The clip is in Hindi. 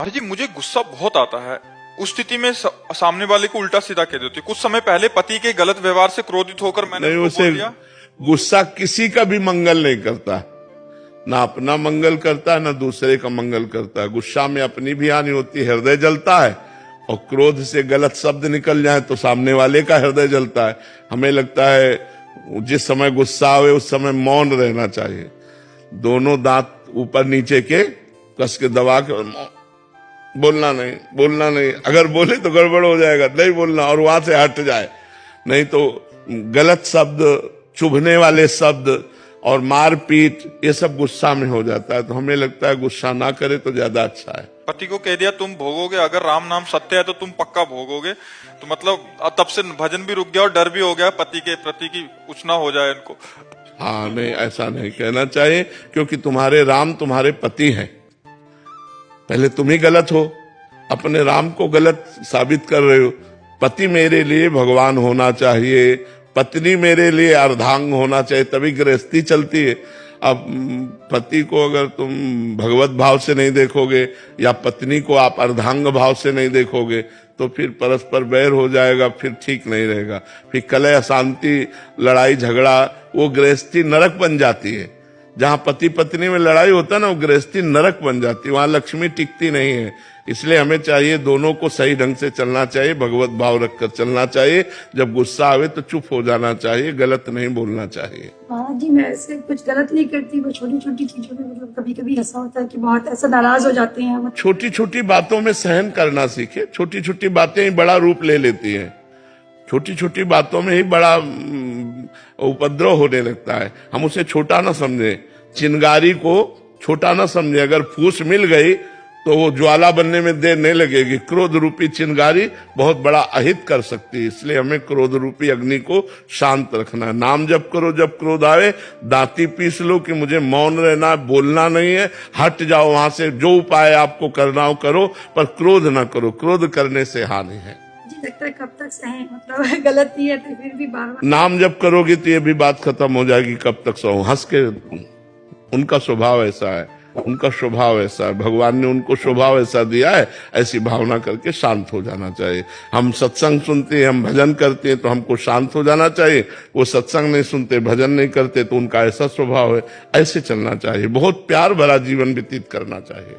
अरे जी, मुझे गुस्सा बहुत आता है। उस स्थिति में सामने वाले को उल्टा सीधा कह देती हूँ। कुछ समय पहले पति के गलत व्यवहार से क्रोधित होकर मैंने नहीं, उसको बोल दिया। गुस्सा किसी का भी मंगल नहीं करता, ना अपना मंगल करता है ना दूसरे का मंगल करता है। गुस्सा में अपनी भी हानि होती है, हृदय जलता है, और क्रोध से गलत शब्द निकल जाए तो सामने वाले का हृदय जलता है। हमें लगता है जिस समय गुस्सा आवे उस समय मौन रहना चाहिए, दोनों दांत ऊपर नीचे के कस के दबा के बोलना नहीं, अगर बोले तो गड़बड़ हो जाएगा, नहीं बोलना और वहां से हट जाए। नहीं तो गलत शब्द, चुभने वाले शब्द और मारपीट, ये सब गुस्सा में हो जाता है। तो हमें लगता है गुस्सा ना करे तो ज्यादा अच्छा है। पति को कह दिया तुम भोगोगे, अगर राम नाम सत्य है तो तुम पक्का भोगोगे। तो मतलब तब से भजन भी रुक गया और डर भी हो गया पति के प्रति की कुछ ना हो जाए इनको। हाँ, नहीं, ऐसा नहीं कहना चाहिए, क्योंकि तुम्हारे राम तुम्हारे पति हैं। पहले तुम ही गलत हो, अपने राम को गलत साबित कर रहे हो। पति मेरे लिए भगवान होना चाहिए, पत्नी मेरे लिए अर्धांग होना चाहिए, तभी गृहस्थी चलती है। अब पति को अगर तुम भगवत भाव से नहीं देखोगे या पत्नी को आप अर्धांग भाव से नहीं देखोगे तो फिर परस्पर बैर हो जाएगा, फिर ठीक नहीं रहेगा। फिर कलह, अशांति, लड़ाई झगड़ा, वो गृहस्थी नरक बन जाती है। जहां पति पत्नी में लड़ाई होता है ना, वो गृहस्थी नरक बन जाती है, वहां लक्ष्मी टिकती नहीं है। इसलिए हमें चाहिए दोनों को सही ढंग से चलना चाहिए, भगवत भाव रखकर चलना चाहिए। जब गुस्सा आवे तो चुप हो जाना चाहिए, गलत नहीं बोलना चाहिए। महाराज जी, मैं ऐसे कुछ गलत नहीं करती, वो छोटी छोटी चीजों में मतलब कभी कभी ऐसा होता है कि बहुत ऐसा नाराज हो जाते हैं। छोटी छोटी बातों में सहन करना सीखे। छोटी छोटी बातें ही बड़ा रूप ले लेती हैं, छोटी छोटी बातों में ही बड़ा उपद्रव होने लगता है। हम उसे छोटा ना समझे, चिंगारी को छोटा ना समझे। अगर फूस मिल गई तो वो ज्वाला बनने में देर नहीं लगेगी। क्रोध रूपी चिंगारी बहुत बड़ा अहित कर सकती है। इसलिए हमें क्रोध रूपी अग्नि को शांत रखना है। नाम जप करो, जब क्रोध आवे दांती पीस लो कि मुझे मौन रहना, बोलना नहीं है, हट जाओ वहां से। जो उपाय आपको करना हो करो, पर क्रोध ना करो, क्रोध करने से हानि है। लगता है कब तक सहे, मतलब गलती है तो फिर भी बार बार नाम जब करोगे तो ये भी बात खत्म हो जाएगी, कब तक सहो। हंस के, उनका स्वभाव ऐसा है, उनका स्वभाव ऐसा है, भगवान ने उनको स्वभाव ऐसा दिया है, ऐसी भावना करके शांत हो जाना चाहिए। हम सत्संग सुनते हैं, हम भजन करते हैं तो हमको शांत हो जाना चाहिए। वो सत्संग नहीं सुनते, भजन नहीं करते तो उनका ऐसा स्वभाव है, ऐसे चलना चाहिए। बहुत प्यार भरा जीवन व्यतीत करना चाहिए।